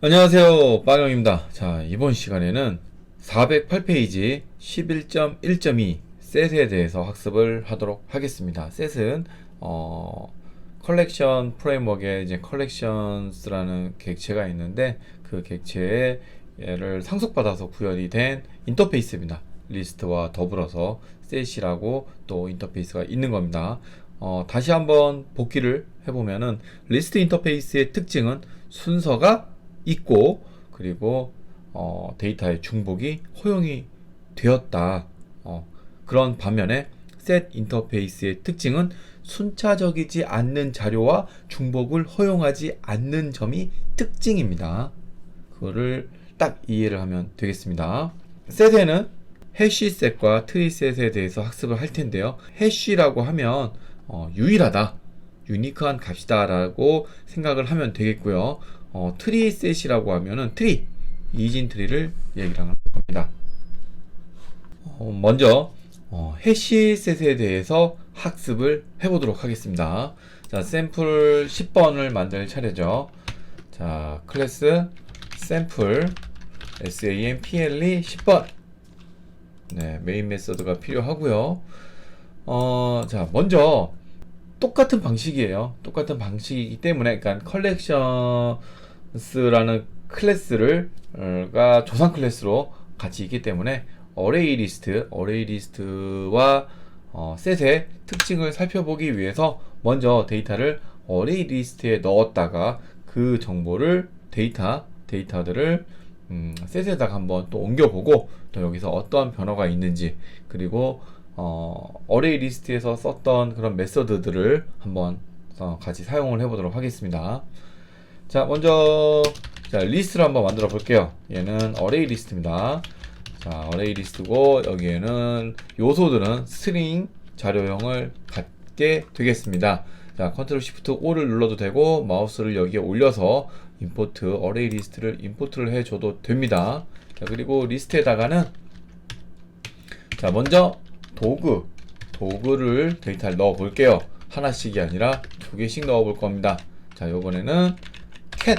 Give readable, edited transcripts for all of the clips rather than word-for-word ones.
안녕하세요, 빵영입니다. 자, 이번 시간에는 408페이지 11.1.2 셋에 대해서 학습을 하도록 하겠습니다. 셋은 컬렉션 프레임워크에 이제 컬렉션스라는 객체가 있는데, 그 객체에 얘를 상속받아서 구현이 된 인터페이스입니다. 리스트와 더불어서 셋이라고 또 인터페이스가 있는 겁니다. 다시 한번 복기를 해보면은, 리스트 인터페이스의 특징은 순서가 있고, 그리고 데이터의 중복이 허용이 되었다. 그런 반면에 셋 인터페이스의 특징은 순차적이지 않는 자료와 중복을 허용하지 않는 점이 특징입니다. 그거를 딱 이해를 하면 되겠습니다. 셋에는 해시셋과 트리셋에 대해서 학습을 할 텐데요. 해시라고 하면 유일하다, 유니크한 값이다 라고 생각을 하면 되겠고요. 트리셋이라고 하면은 트리, 이진 트리를 얘기를 하는 겁니다. 먼저 해시셋에 대해서 학습을 해보도록 하겠습니다. 자, 샘플 10번을 만들 차례죠. 자, 클래스 샘플 SAMPLE 10번. 네, 메인 메서드가 필요하고요. 자, 먼저 똑같은 방식이에요. 똑같은 방식이기 때문에, 그러니까 컬렉션스라는 클래스가 조상 클래스로 같이 있기 때문에 어레이 리스트와 셋의 특징을 살펴보기 위해서 먼저 데이터를 어레이 리스트에 넣었다가 그 정보를 데이터들을 셋에다가 한번 또 옮겨보고, 또 여기서 어떠한 변화가 있는지, 그리고 어레이 리스트에서 썼던 그런 메서드들을 한번 같이 사용을 해보도록 하겠습니다. 자, 먼저 리스트를 한번 만들어 볼게요. 얘는 어레이 리스트입니다. 자, 어레이 리스트고, 여기에는 요소들은 스트링 자료형을 갖게 되겠습니다. 자, 컨트롤 시프트 O를 눌러도 되고, 마우스를 여기에 올려서 임포트 어레이 리스트를 임포트를 해줘도 됩니다. 자, 그리고 리스트에다가는, 자, 먼저 도구를 데이터를 넣어 볼게요. 하나씩이 아니라 두 개씩 넣어 볼 겁니다. 자, 요번에는 캣.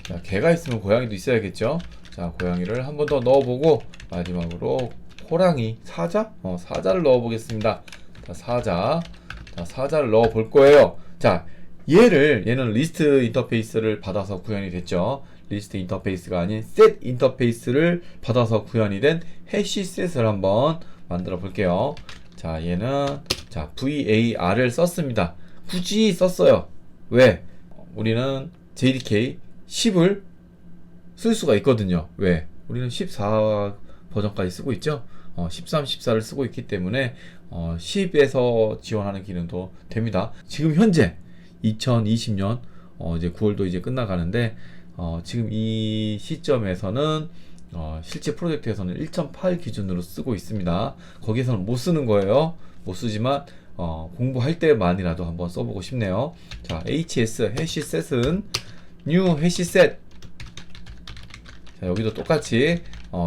자, 개가 있으면 고양이도 있어야겠죠. 자, 고양이를 한 번 더 넣어 보고, 마지막으로 호랑이, 사자를 넣어 보겠습니다. 자, 사자를 넣어 볼 거예요. 자, 얘는 리스트 인터페이스를 받아서 구현이 됐죠. 리스트 인터페이스가 아닌 셋 인터페이스를 받아서 구현이 된 해시 셋을 한번 만들어 볼게요. 자, 얘는 VAR을 썼습니다. 굳이 썼어요. 왜? 우리는 JDK 10을 쓸 수가 있거든요. 왜? 우리는 14 버전까지 쓰고 있죠. 13, 14를 쓰고 있기 때문에 10에서 지원하는 기능도 됩니다. 지금 현재 2020년 이제 9월도 이제 끝나가는데, 지금 이 시점에서는 실제 프로젝트에서는 1.8 기준으로 쓰고 있습니다. 거기에서는 못 쓰는 거예요. 못 쓰지만 공부할 때만이라도 한번 써보고 싶네요. 자, HS 해시셋은 new 해시셋. 자, 여기도 똑같이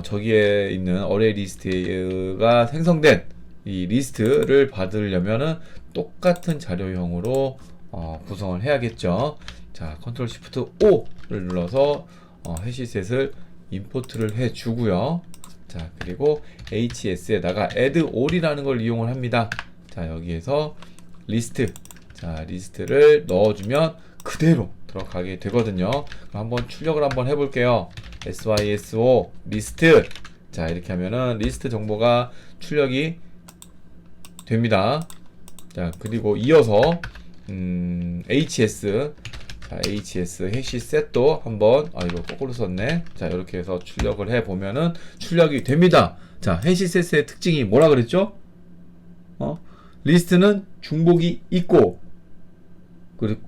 저기에 있는 어레이 리스트가 생성된 이 리스트를 받으려면은 똑같은 자료형으로 구성을 해야겠죠. 자, 컨트롤 시프트 O를 눌러서 해시셋을 임포트를 해 주고요. 자, 그리고 HS에다가 add all이라는 걸 이용을 합니다. 자, 여기에서 리스트를 넣어주면 그대로 들어가게 되거든요. 한번 출력을 한번 해볼게요. syso 리스트. 자, 이렇게 하면은 리스트 정보가 출력이 됩니다. 자, 그리고 이어서 HS, 자, HS 해시셋도 한번, 이거 거꾸로 썼네. 자, 이렇게 해서 출력을 해 보면은 출력이 됩니다. 자, 해시셋의 특징이 뭐라 그랬죠? 리스트는 중복이 있고,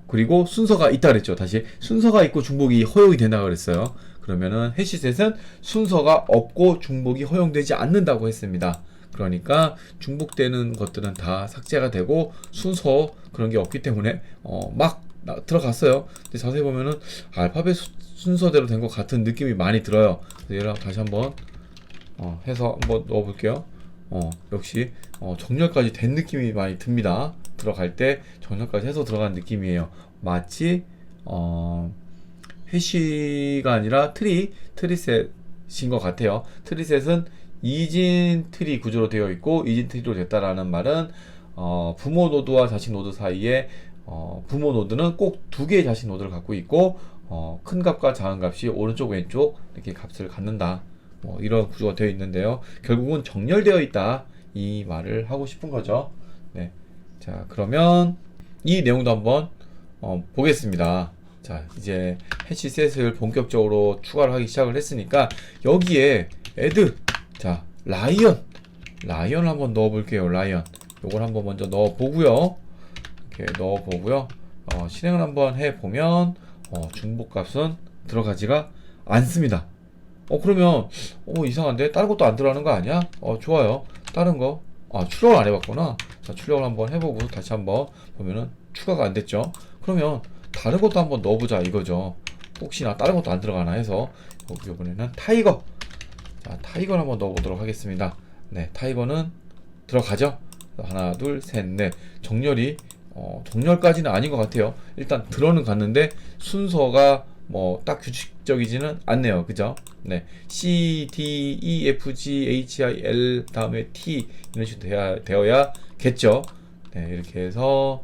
그리고 순서가 있다 그랬죠. 다시 순서가 있고 중복이 허용이 된다고 그랬어요. 그러면은 해시셋은 순서가 없고 중복이 허용되지 않는다고 했습니다. 그러니까 중복되는 것들은 다 삭제가 되고 순서 그런 게 없기 때문에 막 들어갔어요. 근데 자세히 보면은 알파벳 순서대로 된 것 같은 느낌이 많이 들어요. 얘를 다시 한번 해서 한번 넣어 볼게요. 역시 정렬까지 된 느낌이 많이 듭니다. 들어갈 때 정렬까지 해서 들어간 느낌이에요. 마치 해시가 아니라 트리셋인 것 같아요. 트리셋은 이진 트리 구조로 되어 있고 이진 트리로 됐다라는 말은 부모 노드와 자식 노드 사이에 부모 노드는 꼭 두 개의 자식 노드를 갖고 있고 큰 값과 작은 값이 오른쪽 왼쪽 이렇게 값을 갖는다. 이런 구조가 되어 있는데요. 결국은 정렬되어 있다 이 말을 하고 싶은 거죠. 네. 자, 그러면 이 내용도 한번 보겠습니다. 자, 이제 해시셋을 본격적으로 추가를 하기 시작을 했으니까 여기에 add 자 라이언을 한번 넣어 볼게요. 라이언 요걸 한번 먼저 넣어 보고요. 이렇게 넣어 보고요. 실행을 한번 해 보면 중복값은 들어가지가 않습니다. 그러면 이상한데 다른 것도 안 들어가는 거 아니야? 좋아요. 다른 거 출력을 안 해봤구나. 자, 출력을 한번 해보고 다시 한번 보면은 추가가 안 됐죠. 그러면 다른 것도 한번 넣어보자 이거죠. 혹시나 다른 것도 안 들어가나 해서 이번에는 타이거. 자, 타이거를 한번 넣어보도록 하겠습니다. 네, 타이거는 들어가죠. 하나, 둘, 셋, 넷. 정렬까지는 아닌 것 같아요. 일단 들어는 갔는데 순서가 뭐 딱 규칙적이지는 않네요. 그죠? 네, C, D, E, F, G, H, I, L 다음에 T 이런 식으로 되어야겠죠. 네, 이렇게 해서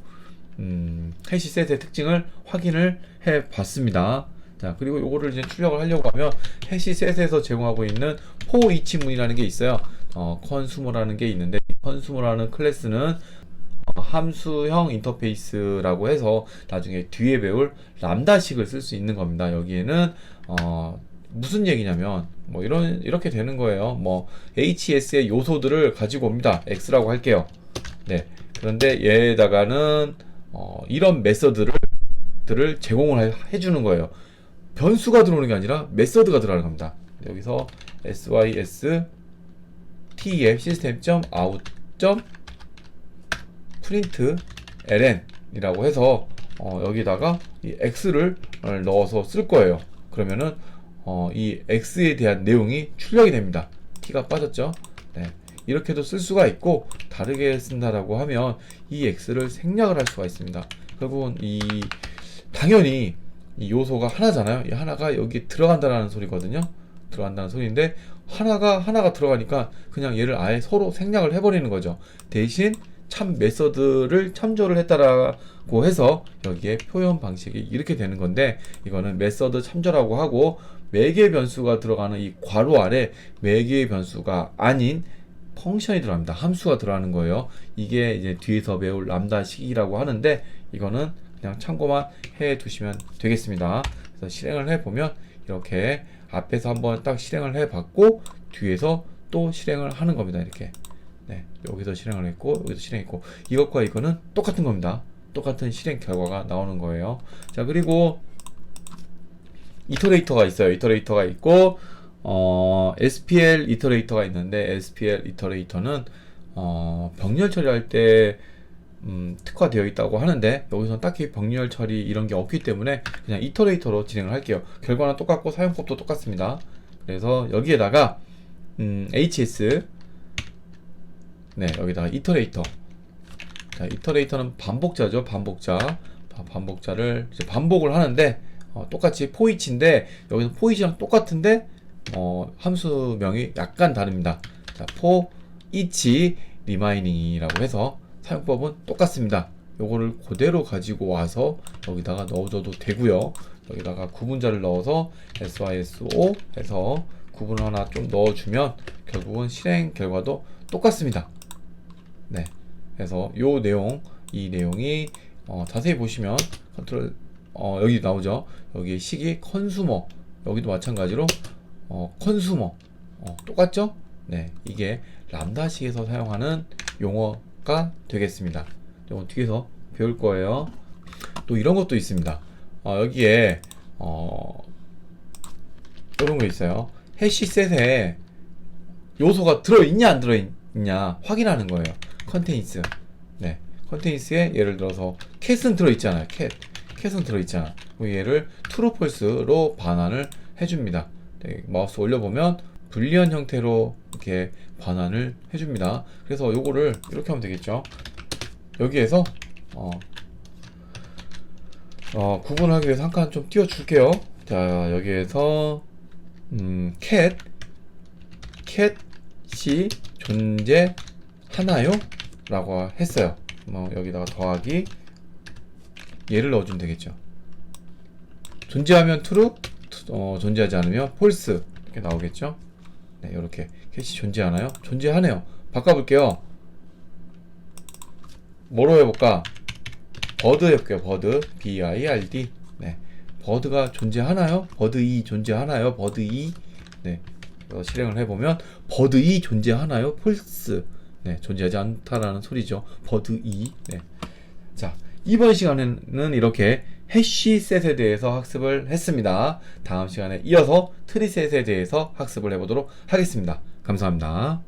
해시셋의 특징을 확인을 해 봤습니다. 자, 그리고 요거를 이제 출력을 하려고 하면 해시셋에서 제공하고 있는 for each 문이라는 게 있어요. 컨슈머라는 게 있는데 컨슈머라는 클래스는 함수형 인터페이스라고 해서 나중에 뒤에 배울 람다식을 쓸 수 있는 겁니다. 여기에는 무슨 얘기냐면 뭐 이렇게 되는 거예요. 뭐 HS의 요소들을 가지고 옵니다. X라고 할게요. 네. 그런데 얘에다가는 이런 메서드를 제공을 해주는 거예요. 변수가 들어오는 게 아니라 메서드가 들어가는 겁니다. 여기서 sys tf system.out print ln 이라고 해서 여기다가 이 x를 넣어서 쓸 거예요. 그러면은 이 x에 대한 내용이 출력이 됩니다. t가 빠졌죠. 네. 이렇게도 쓸 수가 있고 다르게 쓴다라고 하면 이 x를 생략을 할 수가 있습니다. 결국은 당연히 이 요소가 하나잖아요. 이 하나가 여기 들어간다는 소리거든요. 들어간다는 소리인데 하나가 들어가니까 그냥 얘를 아예 서로 생략을 해버리는 거죠. 대신 참 메서드를 참조를 했다라고 해서 여기에 표현 방식이 이렇게 되는 건데 이거는 메서드 참조라고 하고 매개 변수가 들어가는 이 괄호 아래 매개의 변수가 아닌 펑션이 들어갑니다. 함수가 들어가는 거예요. 이게 이제 뒤에서 배울 람다식이라고 하는데 이거는 그냥 참고만 해 두시면 되겠습니다. 그래서 실행을 해 보면 이렇게 앞에서 한번 딱 실행을 해 봤고 뒤에서 또 실행을 하는 겁니다. 이렇게. 네, 여기서 실행을 했고 여기서 실행했고 이것과 이거는 똑같은 겁니다. 똑같은 실행 결과가 나오는 거예요. 자, 그리고 이터레이터가 있어요. 이터레이터가 있고 SPL 이터레이터가 있는데 SPL 이터레이터는 병렬 처리할 때 특화되어 있다고 하는데 여기서는 딱히 병렬 처리 이런 게 없기 때문에 그냥 이터레이터로 진행을 할게요. 결과는 똑같고 사용법도 똑같습니다. 그래서 여기에다가 HS 네, 여기다가 이터레이터. 자, 이터레이터는 반복자죠. 반복자를 이제 반복을 하는데 똑같이 for each인데 여기서 for each랑 똑같은데 함수명이 약간 다릅니다. 자, for each remaining이라고 해서 사용법은 똑같습니다. 요거를 그대로 가지고 와서 여기다가 넣어줘도 되고요. 여기다가 구분자를 넣어서 syso 해서 구분 하나 좀 넣어주면 결국은 실행 결과도 똑같습니다. 네, 그래서 이 내용이 자세히 보시면 컨트롤 여기 나오죠. 여기 식이 컨슈머, 여기도 마찬가지로 컨슈머 똑같죠? 네, 이게 람다식에서 사용하는 용어가 되겠습니다. 이건 뒤에서 배울 거예요. 또 이런 것도 있습니다. 여기에 이런 거 있어요. 해시셋에 요소가 들어있냐 안 들어있냐 확인하는 거예요. 컨테인스. 네, 컨테인스에 예를 들어서 캣은 들어있잖아요. 캣은 들어있잖아. 얘를 true, false로 반환을 해줍니다. 네, 마우스 올려보면 불리한 형태로 이렇게 반환을 해줍니다. 그래서 요거를 이렇게 하면 되겠죠. 여기에서 구분하기 위해서 한 칸 좀 띄워줄게요. 자, 여기에서 캣이 존재하나요? 라고 했어요. 뭐 여기다가 더하기 얘를 넣어주면 되겠죠. 존재하면 true, 존재하지 않으면 false 이렇게 나오겠죠. 네, 이렇게 캣이 존재하나요? 존재하네요. 바꿔볼게요. 뭐로 해볼까? 버드 해볼게요. 버드 BIRD. 네, 버드가 존재하나요? 버드2 존재하나요? 버드2. 네, 실행을 해보면 버드2 존재하나요? false. 네, 존재하지 않다라는 소리죠. 버드2. 네. 자, 이번 시간에는 이렇게 해시셋에 대해서 학습을 했습니다. 다음 시간에 이어서 트리셋에 대해서 학습을 해보도록 하겠습니다. 감사합니다.